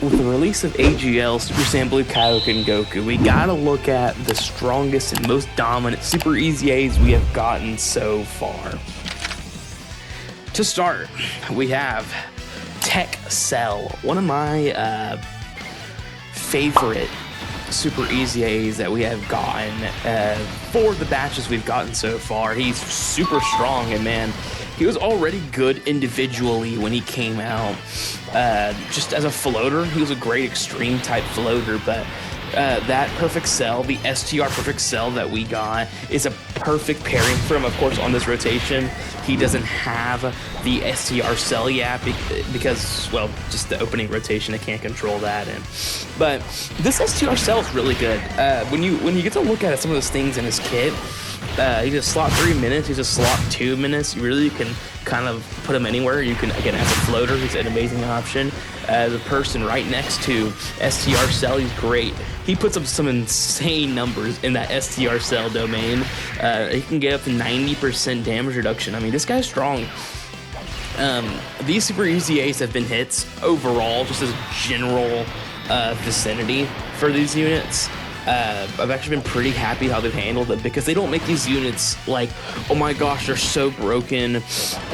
with the release of AGL, Super Saiyan Blue Kaioken Goku, we gotta look at the strongest and most dominant Super EZAs we have gotten so far. To start, we have Tech Cell, one of my favorite Super EZAs that we have gotten for the batches we've gotten so far. He's super strong, and man, he was already good individually when he came out. Just as a floater, he was a great extreme type floater, but that Perfect Cell, the STR Perfect Cell that we got, is a perfect pairing for him. Of course, on this rotation, he doesn't have the STR Cell yet because, well, just the opening rotation, I can't control that. But this STR Cell is really good. When you get to look at some of those things in his kit, he's a slot 3 minutes, he's a slot 2 minutes. You really can kind of put him anywhere. You can, again, as a floater, he's an amazing option. As a person right next to STR Cell, he's great. He puts up some insane numbers in that STR Cell domain. He can get up to 90% damage reduction. I mean, this guy's strong. These Super EZAs have been hits overall, just as general vicinity for these units. I've actually been pretty happy how they've handled it, because they don't make these units like, oh my gosh, they're so broken,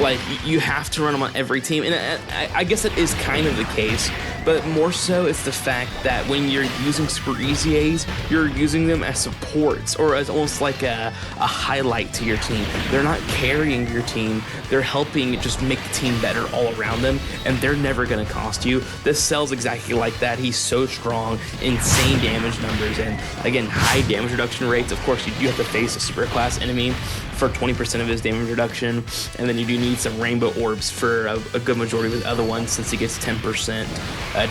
like you have to run them on every team. And I guess it is kind of the case, but more so it's the fact that when you're using Super EZAs, you're using them as supports, or as almost like a highlight to your team. They're not carrying your team, they're helping just make the team better all around them, and they're never going to cost you. This Cell's exactly like that. He's so strong, insane damage numbers, and again, high damage reduction rates. Of course, you do have to face a super class enemy for 20% of his damage reduction, and then you do need some rainbow orbs for a good majority of the other ones, since he gets 10%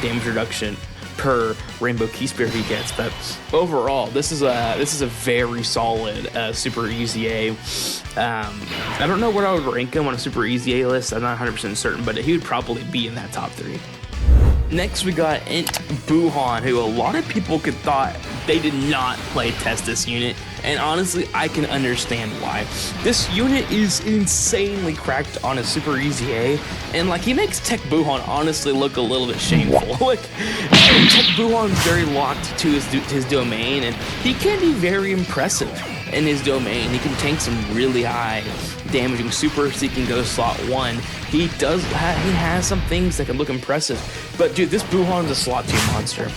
damage reduction per rainbow key spear he gets. But overall, this is a very solid Super EZA. I don't know where I would rank him on a Super EZA list. I'm not 100% certain, but he would probably be in that top 3. Next, we got Gohan, who a lot of people thought they did not play test this unit, and honestly, I can understand why. This unit is insanely cracked on a Super EZA, and like, he makes Tech Gohan honestly look a little bit shameful. Like, Tech Gohan's very locked to his domain, and he can be very impressive in his domain. He can tank some really high damaging supers. He can go slot 1. He has some things that can look impressive, but dude, this Gohan's a slot 2 monster.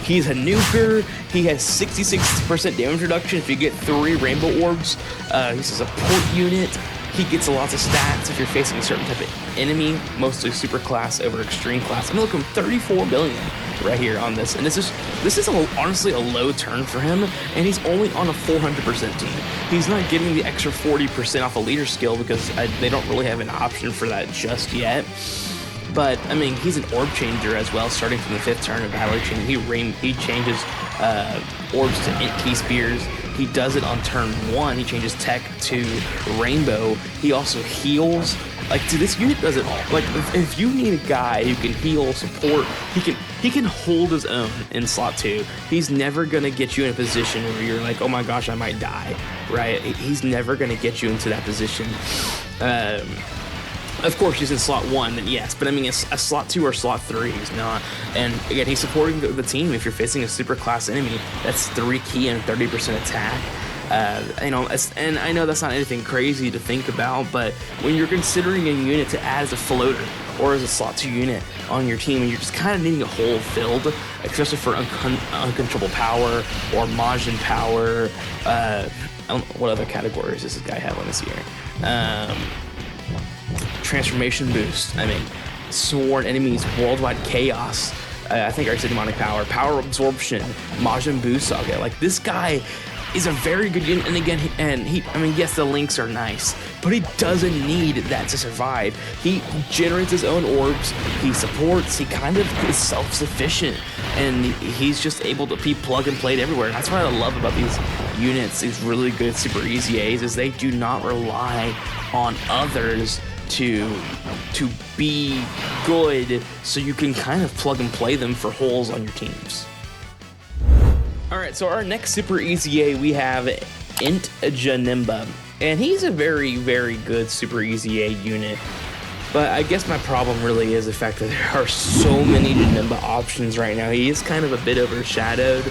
He's a nuker. He has 66% damage reduction if you get 3 rainbow orbs. He's a support unit. He gets lots of stats if you're facing a certain type of enemy, mostly super class over extreme class. I'm looking 34 billion right here on this, and this is honestly a low turn for him, and he's only on a 400% team. He's not getting the extra 40% off a leader skill because they don't really have an option for that just yet. But I mean, he's an orb changer as well, starting from the 5th turn of battle chain. He changes orbs to int key spears. He does it on turn 1. He changes tech to rainbow. He also heals. Like, dude, this unit does it all. Like, if you need a guy who can heal, support, he can hold his own in slot 2. He's never gonna get you in a position where you're like, oh my gosh, I might die, right? He's never gonna get you into that position. Of course, he's in slot 1, then yes, but I mean, a slot 2 or slot 3, he's not. And again, he's supporting the team. If you're facing a super class enemy, that's 3 key and 30% attack. And I know that's not anything crazy to think about, but when you're considering a unit to add as a floater or as a slot 2 unit on your team, and you're just kind of needing a hole filled, especially for uncontrollable power or Majin power. I don't know what other categories does this guy have on this year. Transformation boost. I mean, sworn enemies, worldwide chaos. I think I already said demonic power, power absorption, Majin Buu saga. Like, this guy is a very good unit, and again, I mean, yes, the links are nice, but he doesn't need that to survive. He generates his own orbs, he supports, he kind of is self-sufficient, and he's just able to be plug and played everywhere. That's what I love about these units, these really good Super EZAs, is they do not rely on others to be good, so you can kind of plug and play them for holes on your teams. Alright, so our next Super EZA, we have Janemba, and he's a very, very good Super EZA unit. But I guess my problem really is the fact that there are so many Janemba options right now. He is kind of a bit overshadowed.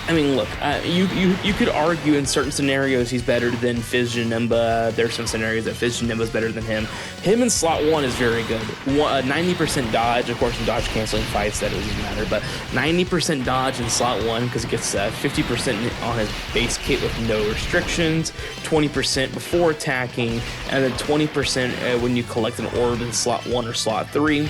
I mean, look, you could argue in certain scenarios he's better than Fizz Janemba. There's some scenarios that Fizz Janemba is better than him. Him in slot 1 is very good. 90% dodge, of course, in dodge canceling fights, that doesn't matter, but 90% dodge in slot 1 because it gets 50% on his base kit with no restrictions, 20% before attacking, and then 20% when you collect an orb in slot 1 or slot 3.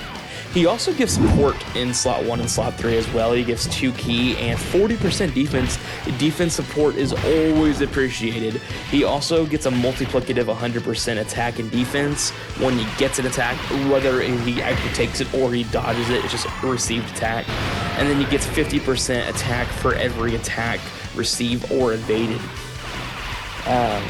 He also gives support in slot 1 and slot 3 as well. He gives 2 key and 40% defense. Defense support is always appreciated. He also gets a multiplicative 100% attack and defense when he gets an attack, whether he actually takes it or he dodges it. It's just a received attack. And then he gets 50% attack for every attack received or evaded. I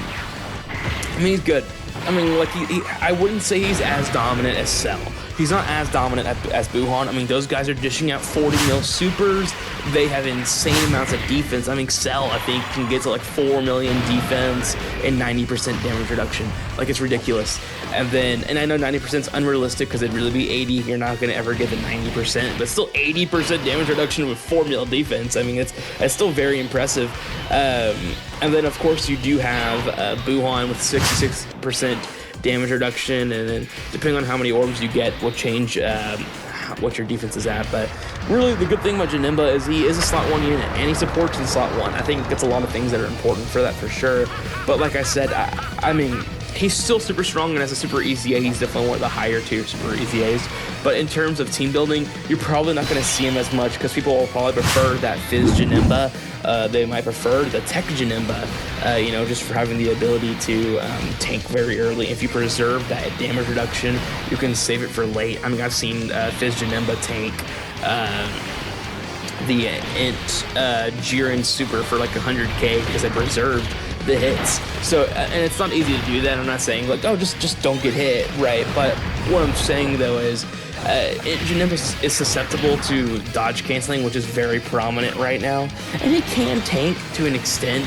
mean, he's good. I mean, like, I wouldn't say he's as dominant as Cell. He's not as dominant as Gohan. I mean, those guys are dishing out 40 mil supers. They have insane amounts of defense. I mean, Cell, I think, can get to like 4 million defense and 90% damage reduction. Like, it's ridiculous. And I know 90% is unrealistic because it'd really be 80. You're not going to ever get the 90%, but still 80% damage reduction with 4 mil defense. I mean, it's still very impressive. And then, of course, you do have Gohan with 66% damage reduction, and then depending on how many orbs you get will change what your defense is at. But really, the good thing about Janemba is he is a slot 1 unit and he supports in slot 1. I think it's a lot of things that are important for that for sure. But like I said, I mean, he's still super strong, and as a Super EZA, he's definitely one of the higher tier Super EZAs. But in terms of team building, you're probably not going to see him as much because people will probably prefer that Fizz Janemba. They might prefer the Tech Janemba, you know, just for having the ability to tank very early. If you preserve that damage reduction, you can save it for late. I mean, I've seen Fizz Janemba tank the Int Jiren Super for like 100k because I preserved the hits. So, and it's not easy to do that. I'm not saying like, oh, just don't get hit, right? But what I'm saying though is Janemba is susceptible to dodge canceling, which is very prominent right now, and he can tank to an extent,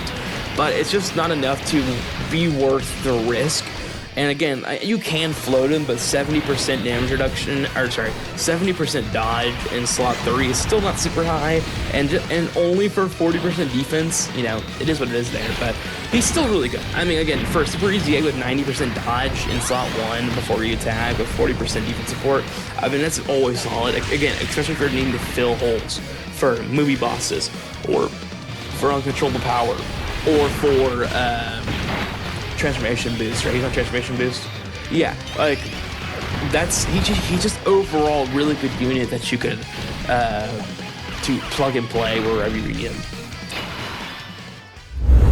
but it's just not enough to be worth the risk. And again, you can float him, but 70% damage reduction, or sorry, 70% dodge in slot 3 is still not super high, and only for 40% defense, you know, it is what it is there, but he's still really good. I mean, again, for Super EZA with 90% dodge in slot 1 before you attack with 40% defense support, I mean, that's always solid. Again, especially if you're needing to fill holes for movie bosses, or for uncontrollable power, or for transformation boost, right? He's on transformation boost. Yeah, like that's he just overall really good unit that you could to plug and play wherever you need him.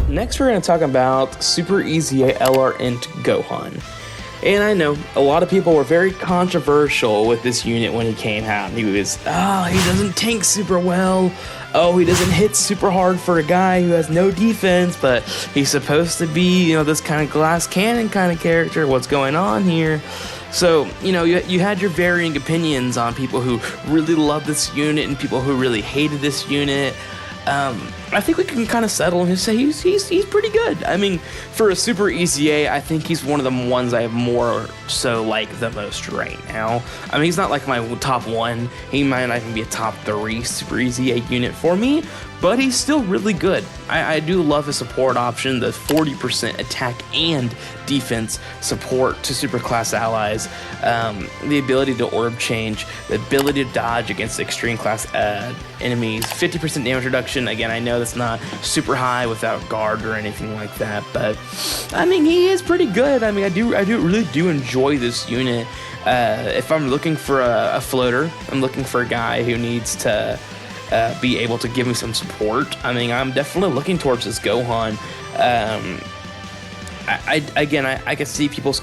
Next, we're going to talk about Super EZA LR Int Gohan. And I know a lot of people were very controversial with this unit when he came out. He was, oh, he doesn't tank super well. Oh, he doesn't hit super hard for a guy who has no defense, but he's supposed to be, you know, this kind of glass cannon kind of character. What's going on here? So, you know, you had your varying opinions on people who really loved this unit and people who really hated this unit. I think we can kind of settle and say he's pretty good. I mean, for a Super EZA, I think he's one of the ones I have more so like the most right now. I mean, he's not like my top 1. He might not even be a top 3 Super EZA unit for me, but he's still really good. I do love his support option, the 40% attack and defense support to super class allies, the ability to orb change, the ability to dodge against extreme class enemies, 50% damage reduction. Again, I know that's not super high without guard or anything like that, but I mean, he is pretty good. I mean, I really do enjoy this unit. If I'm looking for a floater, I'm looking for a guy who needs to be able to give me some support. I mean, I'm definitely looking towards this Gohan. I can see people's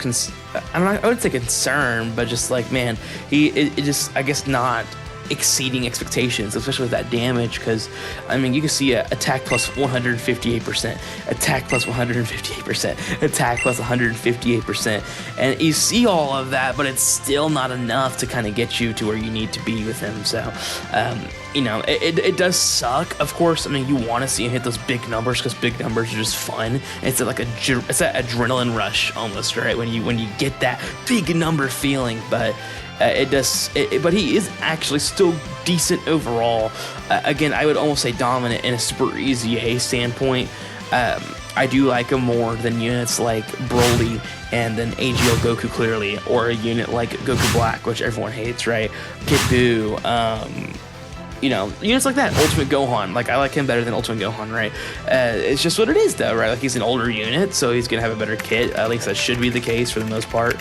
I wouldn't say concern, but just like, man, it just, I guess, not exceeding expectations, especially with that damage, because I mean, you can see attack plus 158%, attack plus 158%, attack plus 158%, and you see all of that, but it's still not enough to kind of get you to where you need to be with him. So you know, it does suck, of course. I mean, you want to see him hit those big numbers because big numbers are just fun. It's like it's that adrenaline rush almost, right? When you get that big number feeling, but but he is actually still decent overall. Again, I would almost say dominant in a Super EZA standpoint. I do like him more than units like Broly and then AGL Goku clearly, or a unit like Goku Black, which everyone hates, right? Kid Buu, you know, units like that. Ultimate Gohan, like I like him better than Ultimate Gohan, right? It's just what it is though, right? Like he's an older unit, so he's gonna have a better kit. At least that should be the case for the most part.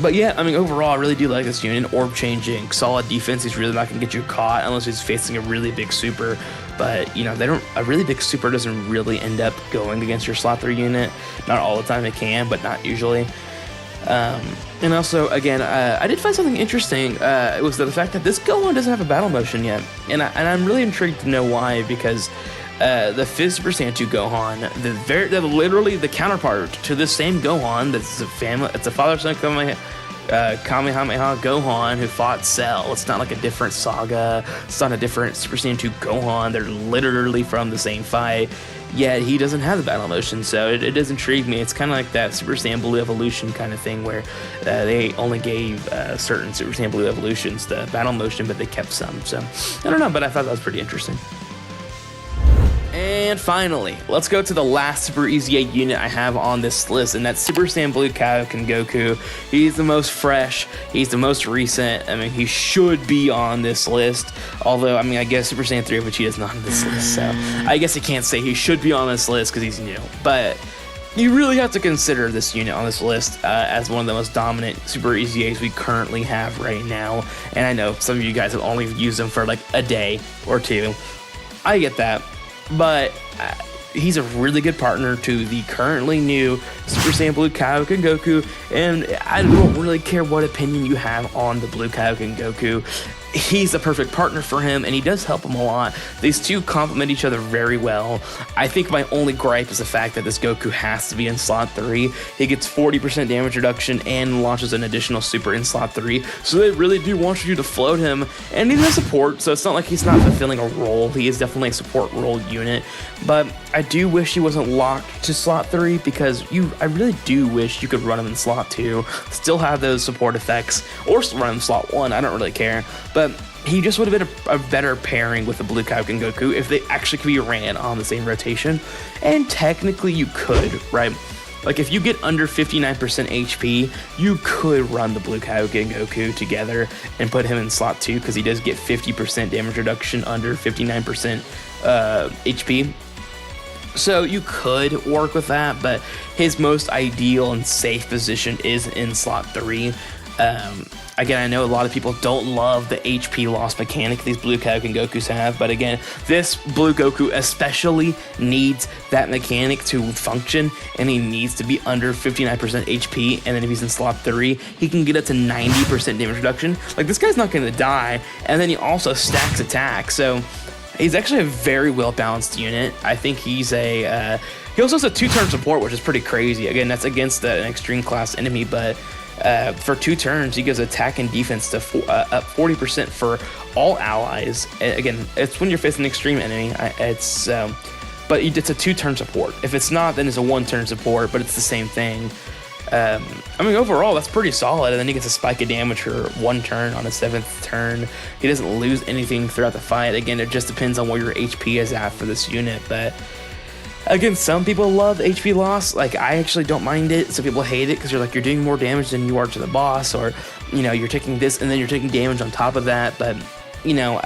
But yeah, I mean, overall, I really do like this unit. Orb changing, solid defense. He's really not gonna get you caught unless he's facing a really big super. But you know, a really big super doesn't really end up going against your slot 3 unit. Not all the time it can, but not usually. And also, again, I did find something interesting. It was the fact that this Gohan doesn't have a battle motion yet, and I'm really intrigued to know why, because the 5th Super Saiyan 2 Gohan, they're literally the counterpart to this same Gohan. That's a family. It's a father-son Kamehameha Gohan who fought Cell. It's not like a different saga. It's not a different Super Saiyan 2 Gohan. They're literally from the same fight. Yet he doesn't have the battle motion, so it does intrigue me. It's kind of like that Super Saiyan Blue Evolution kind of thing, where they only gave certain Super Saiyan Blue Evolutions the battle motion, but they kept some. So I don't know, but I thought that was pretty interesting. And finally, let's go to the last Super EZA unit I have on this list, and that's Super Saiyan Blue Kaioken Goku. He's the most fresh, he's the most recent. I mean, he should be on this list, although, I mean, I guess Super Saiyan 3 Vegeta is not on this list, so I guess I can't say he should be on this list because he's new. But you really have to consider this unit on this list as one of the most dominant Super EZAs we currently have right now. And I know some of you guys have only used them for like a day or two. I get that. But he's a really good partner to the currently new Super Saiyan Blue Kaioken Goku, and I don't really care what opinion you have on the Blue Kaioken Goku. He's a perfect partner for him, and he does help him a lot. These two complement each other very well. I think my only gripe is the fact that this Goku has to be in slot 3. He gets 40% damage reduction and launches an additional super in slot 3, so they really do want you to float him, and he does support, so it's not like he's not fulfilling a role. He is definitely a support role unit, but I do wish he wasn't locked to slot 3, because I really do wish you could run him in slot 2, still have those support effects, or run him in slot 1, I don't really care, but he just would have been a better pairing with the Blue Kaioken Goku if they actually could be ran on the same rotation. And technically you could, right? Like if you get under 59% HP, you could run the Blue Kaioken Goku together and put him in slot 2, because he does get 50% damage reduction under 59% HP. So you could work with that, but his most ideal and safe position is in slot 3. Again, I know a lot of people don't love the HP loss mechanic these Blue Kaioken Gokus have, but again, this Blue Goku especially needs that mechanic to function, and he needs to be under 59% HP, and then if he's in slot 3, he can get up to 90% damage reduction. Like, this guy's not going to die, and then he also stacks attack, so he's actually a very well-balanced unit. I think he's a... he also has a 2-turn support, which is pretty crazy. Again, that's against an extreme class enemy, but for 2 turns, he gives attack and defense to up 40% for all allies. Again, it's when you're facing an extreme enemy. But it's a 2-turn support. If it's not, then it's a 1-turn support, but it's the same thing. I mean, overall, that's pretty solid. And then he gets a spike of damage for 1 turn on his 7th turn. He doesn't lose anything throughout the fight. Again, it just depends on where your HP is at for this unit, but... Again, some people love HP loss. Like, I actually don't mind it. Some people hate it because you're doing more damage than you are to the boss, or, you know, you're taking this and then you're taking damage on top of that. But, you know,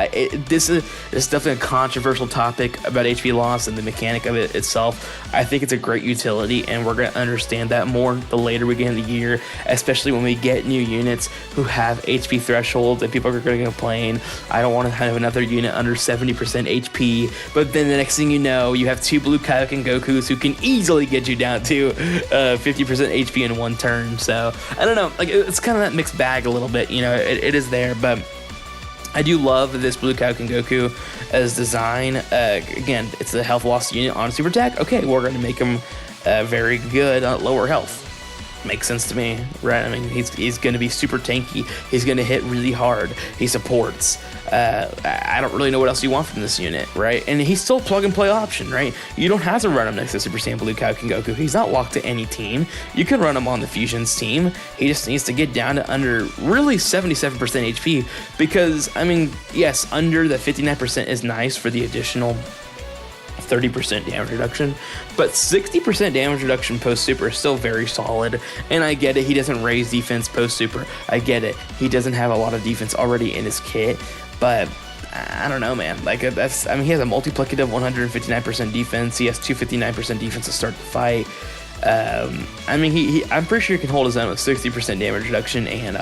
this is definitely a controversial topic about HP loss and the mechanic of it itself. I think it's a great utility, and we're going to understand that more the later we get in the year, especially when we get new units who have HP thresholds, and people are going to complain, I don't want to have another unit under 70% HP, but then the next thing you know, you have 2 Blue Kaioken Gokus who can easily get you down to 50% HP in 1 turn. So, I don't know, like, it's kind of that mixed bag a little bit, you know, it is there, but... I do love this Blue Kaioken Goku as design. Again, it's a health loss unit on super attack. Okay, we're going to make him very good at lower health. Makes sense to me, right? I mean, he's going to be super tanky. He's going to hit really hard. He supports. I don't really know what else you want from this unit, right? And he's still plug and play option, right? You don't have to run him next to Super Saiyan Blue Kaioken Goku. He's not locked to any team. You can run him on the Fusions team. He just needs to get down to under really 77% HP because, I mean, yes, under the 59% is nice for the additional 30% damage reduction, but 60% damage reduction post super is still very solid. And I get it, he doesn't raise defense post super. I get it, he doesn't have a lot of defense already in his kit, but I don't know, man. Like, that's, I mean, he has a multiplicative 159% defense. He has 259% defense to start the fight. I mean, I'm pretty sure he can hold his own with 60% damage reduction and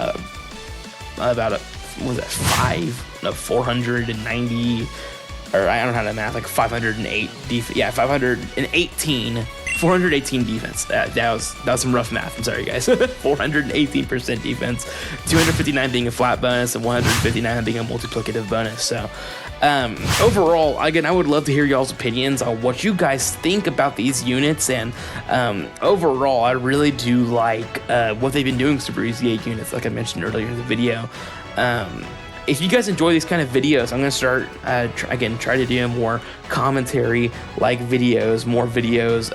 about a, what was that, 490. Or I don't know how to math, like 508 defense. Yeah, 418 defense. That was some rough math. I'm sorry, guys. 418% defense, 259 being a flat bonus, and 159 being a multiplicative bonus. So, overall, again, I would love to hear y'all's opinions on what you guys think about these units. And overall, I really do like what they've been doing with Super EZA units, like I mentioned earlier in the video. If you guys enjoy these kind of videos, I'm going to start, try to do more commentary-like videos, more videos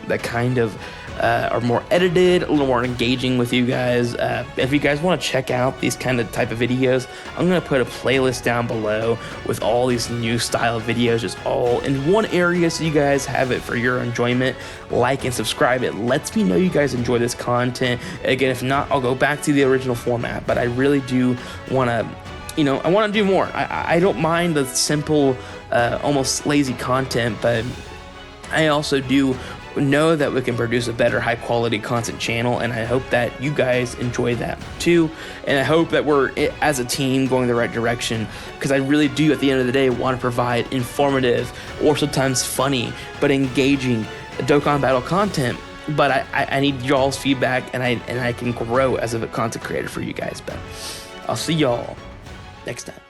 that kind of are more edited, a little more engaging with you guys. If you guys want to check out these kind of type of videos, I'm going to put a playlist down below with all these new style videos, just all in one area so you guys have it for your enjoyment. Like and subscribe. It lets me know you guys enjoy this content. Again, if not, I'll go back to the original format, but I really do want to, I want to do more. I don't mind the simple, almost lazy content, but I also do know that we can produce a better high quality content channel, and I hope that you guys enjoy that too. And I hope that we're, as a team, going the right direction, because I really do, at the end of the day, want to provide informative or sometimes funny but engaging Dokkan Battle content. But I need y'all's feedback, and I can grow as a content creator for you guys. But I'll see y'all next time.